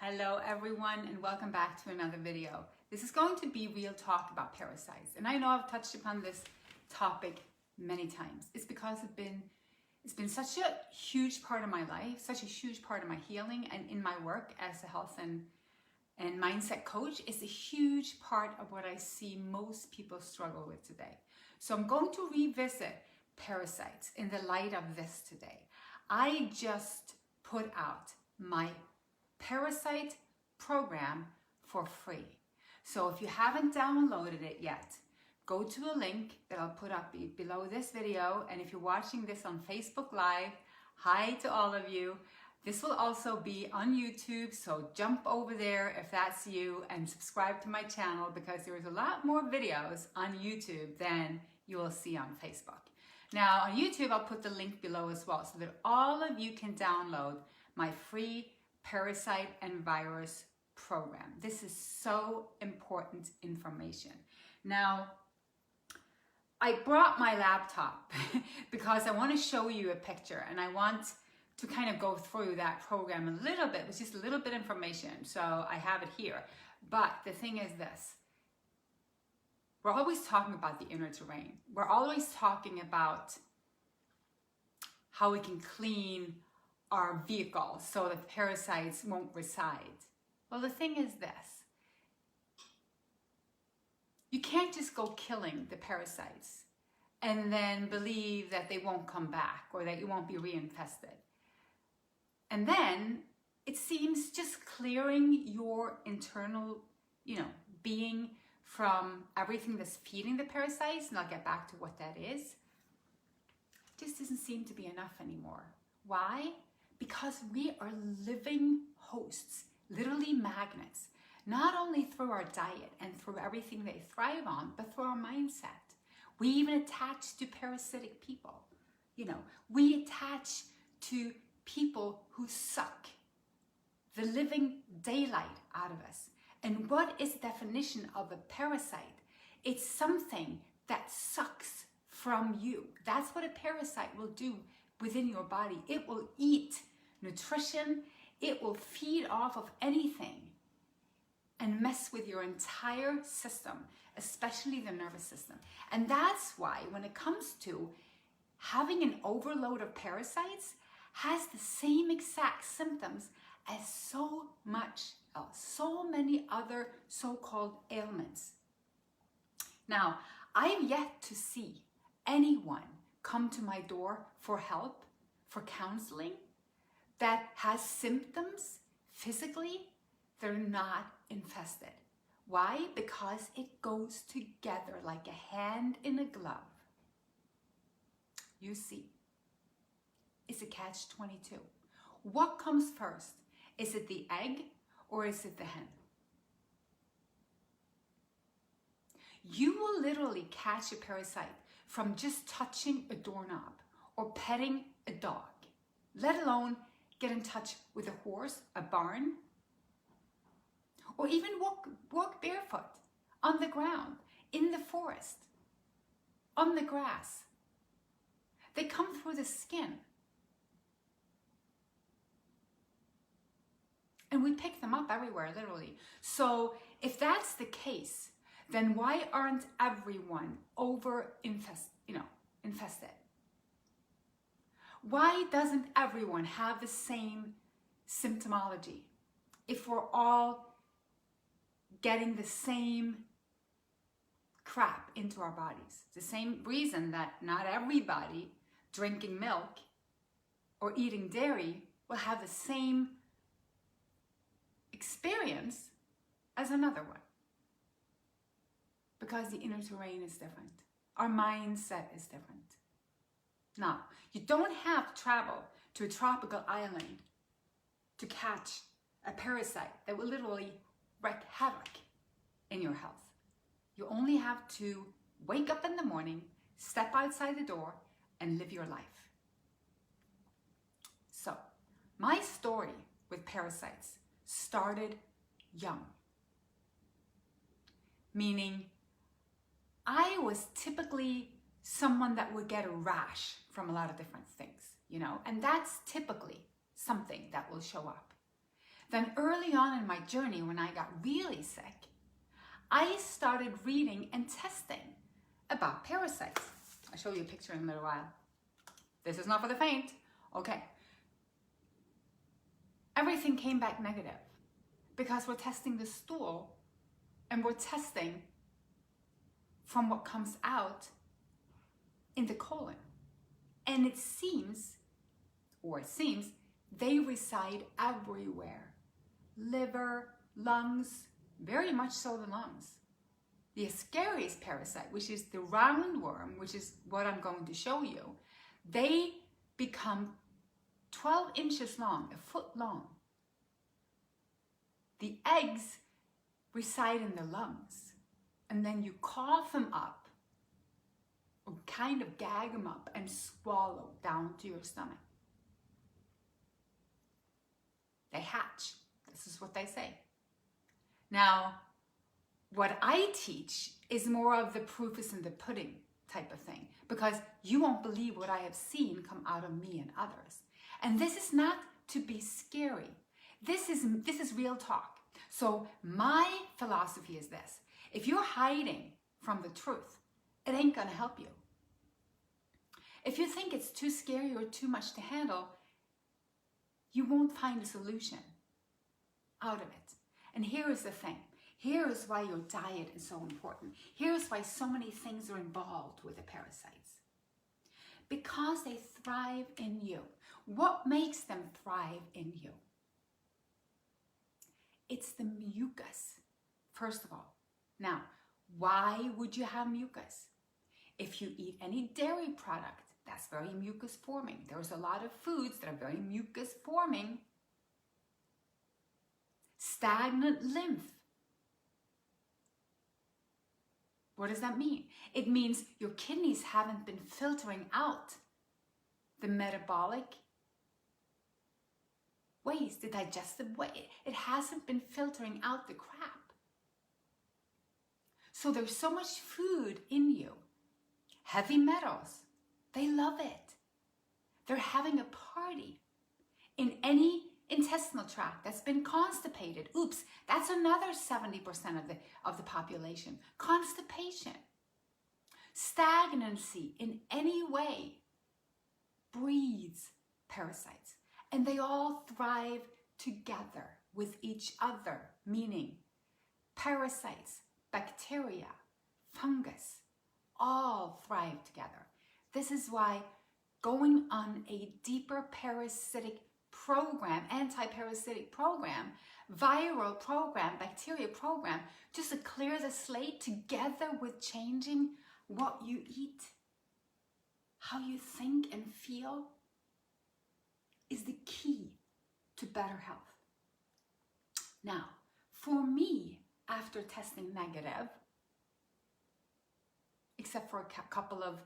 Hello everyone and welcome back to another video. This is going to be real talk about parasites, and I know I've touched upon this topic many times. It's because it's been such a huge part of my life, such a huge part of my healing, and in my work as a health and mindset coach, it's a huge part of what I see most people struggle with today. So I'm going to revisit parasites in the light of this today. I just put out my Parasite program for free. So if you haven't downloaded it yet, go to a link that I'll put up below this video. And if you're watching this on Facebook Live, hi to all of you. This will also be on YouTube, so jump over there if that's you and subscribe to my channel, because there's a lot more videos on YouTube than you will see on Facebook. Now on YouTube, I'll put the link below as well so that all of you can download my free Parasite and Virus program. This is so important information. Now, I brought my laptop because I want to show you a picture, and I want to kind of go through that program a little bit with just a little bit of information. So I have it here. But the thing is this: we're always talking about the inner terrain. We're always talking about how we can clean our vehicle so that parasites won't reside. Well, the thing is this: you can't just go killing the parasites and then believe that they won't come back or that you won't be reinfested. And then it seems just clearing your internal, being from everything that's feeding the parasites, and I'll get back to what that is, just doesn't seem to be enough anymore. Why? Because we are living hosts, literally magnets, not only through our diet and through everything they thrive on, but through our mindset. We even attach to parasitic people. We attach to people who suck the living daylight out of us. And what is the definition of a parasite? It's something that sucks from you. That's what a parasite will do within your body. It will eat nutrition, it will feed off of anything and mess with your entire system, especially the nervous system. And that's why when it comes to having an overload of parasites, has the same exact symptoms as so much else, so many other so-called ailments. Now, I've yet to see anyone come to my door for help, for counseling, that has symptoms physically that are not infested. Why? Because it goes together like a hand in a glove. You see, it's a catch-22. What comes first? Is it the egg or is it the hen? You will literally catch a parasite from just touching a doorknob or petting a dog, let alone get in touch with a horse, a barn, or even walk barefoot on the ground, in the forest, on the grass. They come through the skin. And we pick them up everywhere, literally. So if that's the case, then why aren't everyone infested? Why doesn't everyone have the same symptomology if we're all getting the same crap into our bodies? The same reason that not everybody drinking milk or eating dairy will have the same experience as another one. Because the inner terrain is different. Our mindset is different. Now, you don't have to travel to a tropical island to catch a parasite that will literally wreak havoc in your health. You only have to wake up in the morning, step outside the door, and live your life. So, my story with parasites started young. Meaning, I was typically someone that would get a rash from a lot of different things, and that's typically something that will show up. Then early on in my journey, when I got really sick, I started reading and testing about parasites. I'll show you a picture in a little while. This is not for the faint. Okay. Everything came back negative because we're testing the stool and we're testing from what comes out in the colon. And it seems they reside everywhere. Liver, lungs, very much so the lungs. The Ascaris parasite, which is the roundworm, which is what I'm going to show you, they become 12 inches long, a foot long. The eggs reside in the lungs, and then you cough them up, or kind of gag them up and swallow down to your stomach. They hatch. This is what they say. Now, what I teach is more of the proof is in the pudding type of thing, because you won't believe what I have seen come out of me and others. And this is not to be scary. This is real talk. So my philosophy is this: if you're hiding from the truth, it ain't gonna help you. If you think it's too scary or too much to handle, you won't find a solution out of it. And here is the thing. Here is why your diet is so important. Here's why so many things are involved with the parasites. Because they thrive in you. What makes them thrive in you? It's the mucus, first of all. Now, why would you have mucus? If you eat any dairy product, that's very mucus forming. There's a lot of foods that are very mucus forming. Stagnant lymph. What does that mean? It means your kidneys haven't been filtering out the metabolic waste, the digestive waste. It hasn't been filtering out the crap. So there's so much food in you. Heavy metals, they love it. They're having a party in any intestinal tract that's been constipated. Oops, that's another 70% of the population. Constipation, stagnancy in any way breeds parasites, and they all thrive together with each other, meaning parasites, bacteria, fungus, all thrive together. This is why going on a deeper parasitic program, anti-parasitic program, viral program, bacteria program, just to clear the slate together with changing what you eat, how you think and feel, is the key to better health. Now, for me, after testing negative, except for a couple of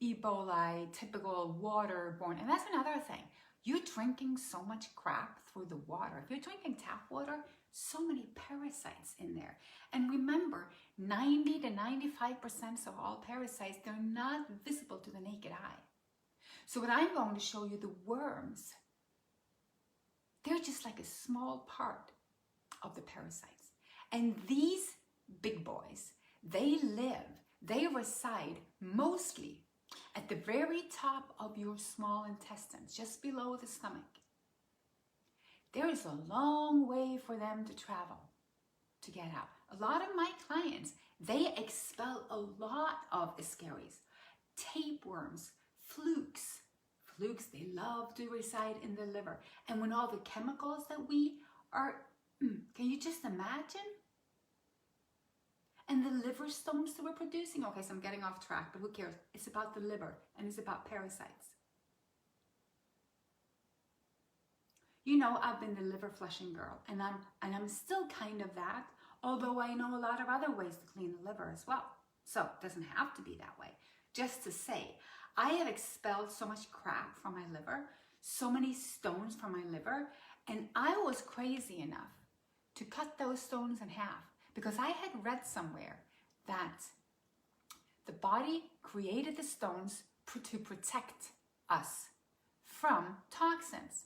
Ebola, typical waterborne, and that's another thing. You're drinking so much crap through the water. If you're drinking tap water, so many parasites in there. And remember, 90 to 95% of all parasites, they're not visible to the naked eye. So what I'm going to show you, the worms, they're just like a small part of the parasites. And these big boys, they reside mostly at the very top of your small intestines, just below the stomach. There is a long way for them to travel to get out. A lot of my clients, they expel a lot of Ascaris, tapeworms, flukes. Flukes, they love to reside in the liver. And when all the chemicals that we are, can you just imagine? And the liver stones that we're producing. Okay, so I'm getting off track, but who cares? It's about the liver and it's about parasites. You know, I've been the liver flushing girl, and I'm still kind of that, although I know a lot of other ways to clean the liver as well. So it doesn't have to be that way. Just to say, I have expelled so much crap from my liver, so many stones from my liver, and I was crazy enough to cut those stones in half. Because I had read somewhere that the body created the stones to protect us from toxins.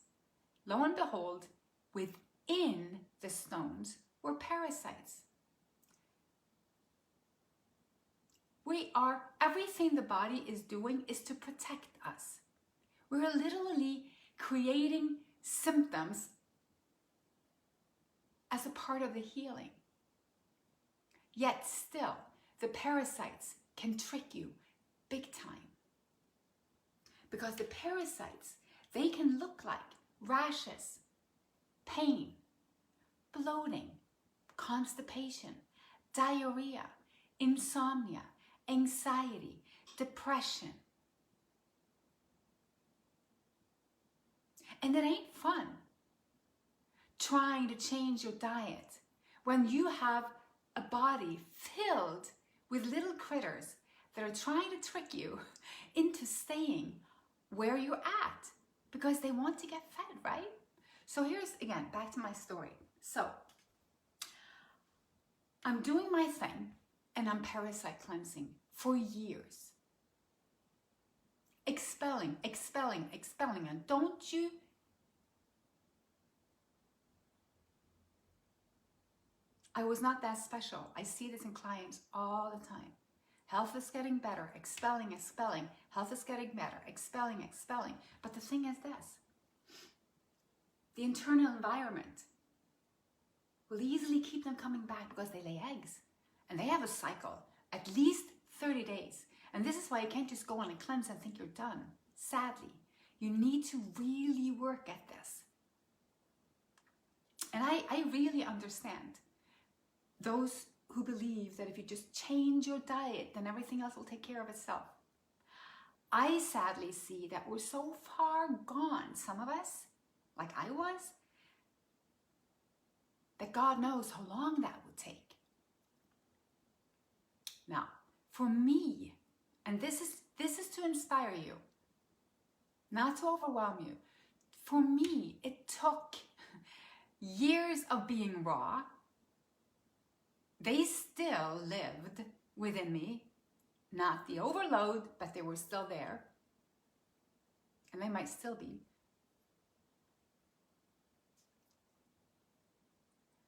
Lo and behold, with in the stones were parasites. Everything the body is doing is to protect us. We're literally creating symptoms as a part of the healing. Yet still, the parasites can trick you big time. Because the parasites, they can look like rashes, pain, bloating, constipation, diarrhea, insomnia, anxiety, depression. And it ain't fun trying to change your diet when you have a body filled with little critters that are trying to trick you into staying where you're at because they want to get fed, right? So here's, again, back to my story. So I'm doing my thing and I'm parasite cleansing for years. Expelling, and don't you I was not that special. I see this in clients all the time. Health is getting better, expelling. Health is getting better, expelling. But the thing is this, the internal environment will easily keep them coming back because they lay eggs. And they have a cycle, at least 30 days. And this is why you can't just go on a cleanse and think you're done. Sadly, you need to really work at this. And I really understand those who believe that if you just change your diet, then everything else will take care of itself. I sadly see that we're so far gone, some of us, like I was, that God knows how long that would take. Now, for me, and this is to inspire you, not to overwhelm you. For me, it took years of being raw. They still lived within me, not the overload, but they were still there. And they might still be.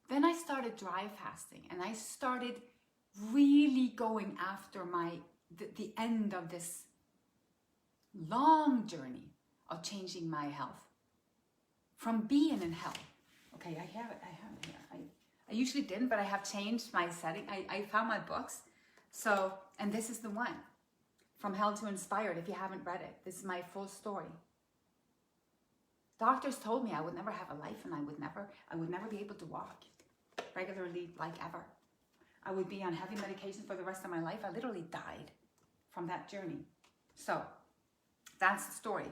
Then I started dry fasting, and I started really going after the end of this long journey of changing my health from being in hell. Okay, I have it here. I usually didn't, but I have changed my setting. I found my books. So, and this is the one, From Hell to Inspired, if you haven't read it. This is my full story. Doctors told me I would never have a life and I would never be able to walk regularly like ever. I would be on heavy medication for the rest of my life. I literally died from that journey. So that's the story.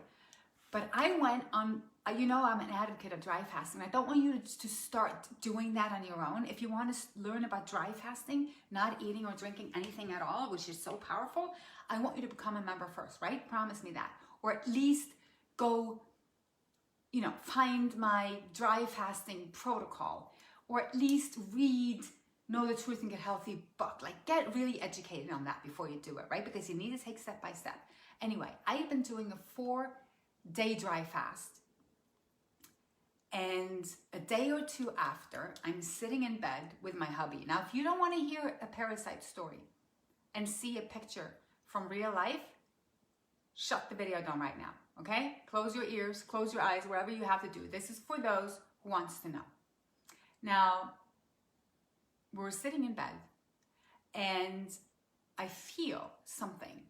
But I went on, you know, I'm an advocate of dry fasting. I don't want you to start doing that on your own. If you want to learn about dry fasting, not eating or drinking anything at all, which is so powerful, I want you to become a member first, right? Promise me that. Or at least go, you know, find my dry fasting protocol. Or at least read Know the Truth and Get Healthy book. Like, get really educated on that before you do it, right? Because you need to take step by step. Anyway, I've been doing a 4-day dry fast. And a day or two after, I'm sitting in bed with my hubby. Now, if you don't want to hear a parasite story and see a picture from real life, shut the video down right now, okay? Close your ears, close your eyes, wherever you have to do. This is for those who wants to know. Now, we're sitting in bed and I feel something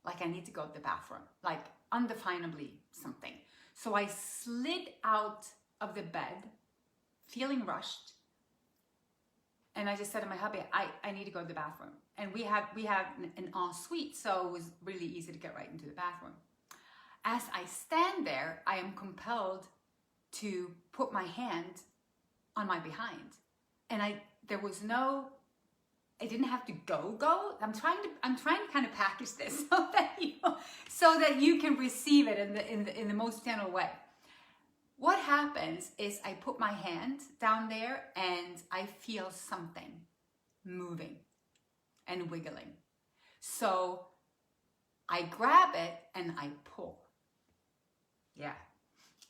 like I need to go to the bathroom, like undefinably something. So I slid out of the bed, feeling rushed. And I just said to my hubby, I need to go to the bathroom. And we have an ensuite, so it was really easy to get right into the bathroom. As I stand there, I am compelled to put my hand on my behind. And I didn't have to go. I'm trying to kind of package this so that you can receive it in the most general way. What happens is I put my hand down there and I feel something moving and wiggling. So I grab it and I pull. Yeah,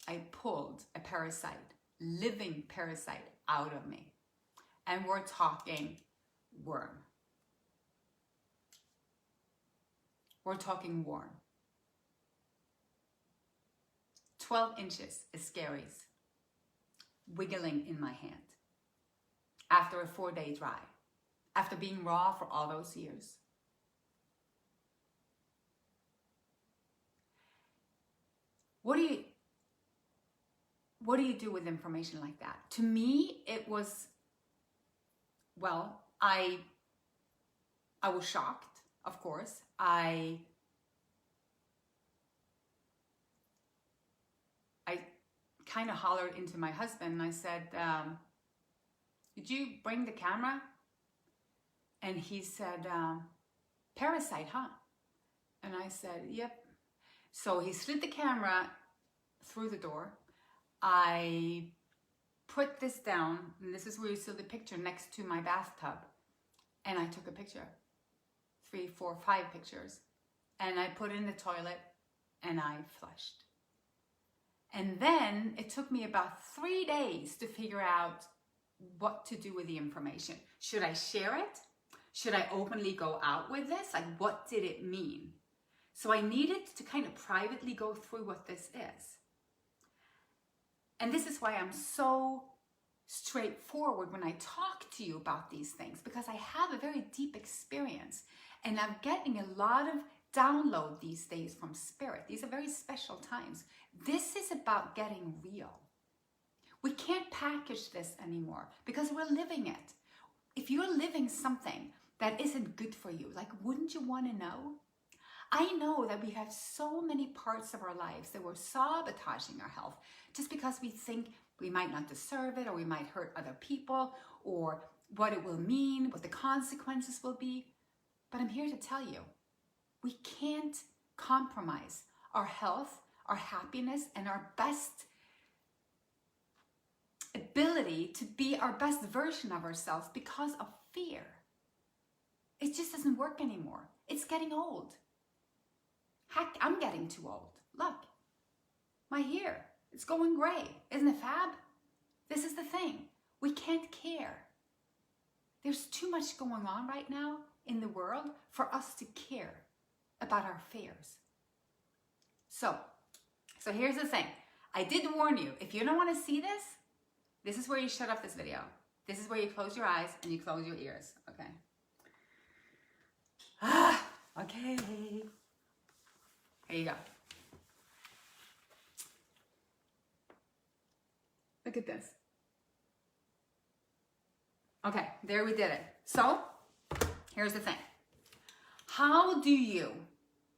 I pulled a parasite living parasite out of me. And we're talking worm. We're talking worm. 12 inches is scaries, wiggling in my hand after a 4-day dry, after being raw for all those years. What do you do with information like that? To me, it was, well, I was shocked, of course. I kind of hollered into my husband and I said, did you bring the camera? And he said, Parasite, huh? And I said, yep. So he slid the camera through the door. I put this down, and this is where you see the picture next to my bathtub. And I took a picture, 3, 4, 5 pictures. And I put it in the toilet and I flushed. And then it took me about 3 days to figure out what to do with the information. Should I share it? Should I openly go out with this? Like, what did it mean? So I needed to kind of privately go through what this is. And this is why I'm so straightforward when I talk to you about these things, because I have a very deep experience and I'm getting a lot of download these days from spirit. These are very special times. This is about getting real. We can't package this anymore because we're living it. If you're living something that isn't good for you, like, wouldn't you want to know? I know that we have so many parts of our lives that we're sabotaging our health just because we think we might not deserve it, or we might hurt other people, or what it will mean, what the consequences will be. But I'm here to tell you, we can't compromise our health, our happiness, and our best ability to be our best version of ourselves because of fear. It just doesn't work anymore. It's getting old. Heck, I'm getting too old. Look, my hair, it's going gray. Isn't it fab? This is the thing. We can't care. There's too much going on right now in the world for us to care about our fears. So here's the thing. I did warn you, if you don't want to see this, this is where you shut off this video. This is where you close your eyes and you close your ears, okay? Okay. Here you go. Look at this. Okay, there we did it. So, here's the thing. How do you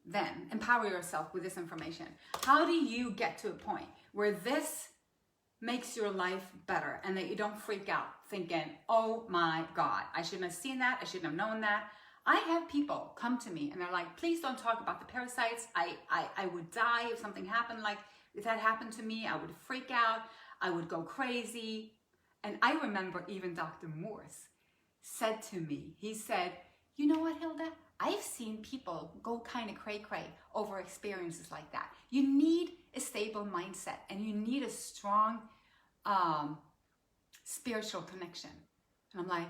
then empower yourself with this information? How do you get to a point where this makes your life better and that you don't freak out thinking, oh my God, I shouldn't have seen that, I shouldn't have known that. I have people come to me and they're like, please don't talk about the parasites. I would die if something happened. Like, if that happened to me, I would freak out. I would go crazy. And I remember even Dr. Morse said to me, he said, you know what, Hilde? I've seen people go kind of cray-cray over experiences like that. You need a stable mindset and you need a strong spiritual connection. And I'm like,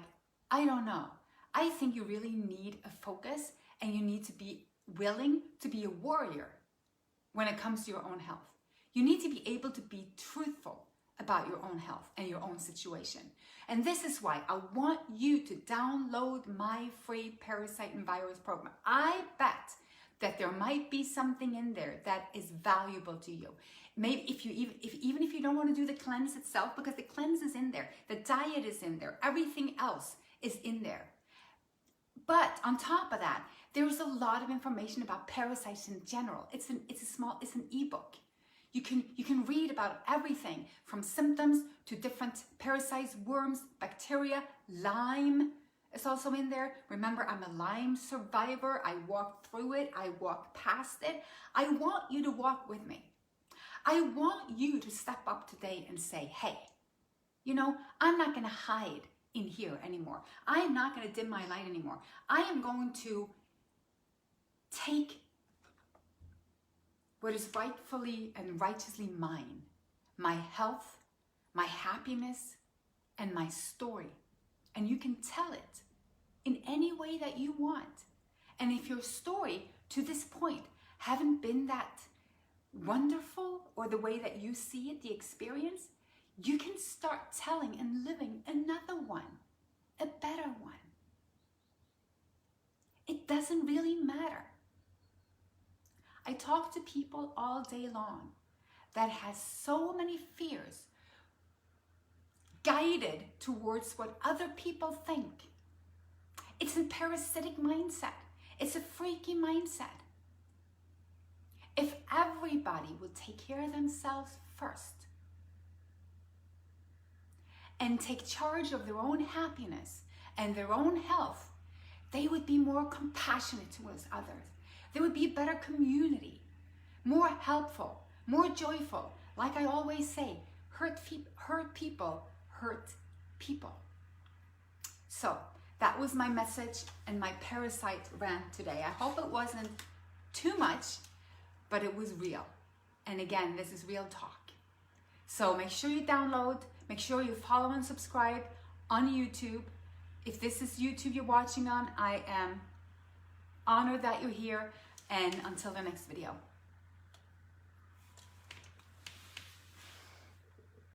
I don't know. I think you really need a focus and you need to be willing to be a warrior when it comes to your own health. You need to be able to be truthful about your own health and your own situation. And this is why I want you to download my free Parasite and Virus program. I bet that there might be something in there that is valuable to you. Maybe even if you don't want to do the cleanse itself, because the cleanse is in there, the diet is in there, everything else is in there. But on top of that, there's a lot of information about parasites in general. It's an ebook. You can read about everything from symptoms to different parasites, worms, bacteria. Lyme is also in there. Remember, I'm a Lyme survivor. I walked through it. I walked past it. I want you to walk with me. I want you to step up today and say, hey, you know, I'm not going to hide in here anymore. I am not going to dim my light anymore. I am going to take what is rightfully and righteously mine, my health, my happiness, and my story. And you can tell it in any way that you want. And if your story to this point haven't been that wonderful, or the way that you see it, the experience, you can start telling and living another one, a better one. It doesn't really matter. I talk to people all day long that has so many fears, guided towards what other people think. It's a parasitic mindset. It's a freaky mindset. If everybody would take care of themselves first and take charge of their own happiness and their own health, they would be more compassionate towards others. There would be a better community, more helpful, more joyful. Like I always say, hurt people hurt people. So that was my message and my parasite rant today. I hope it wasn't too much, but it was real. And again, this is real talk. So make sure you download, make sure you follow and subscribe on YouTube. If this is YouTube you're watching on, I am honored that you're here. And until the next video.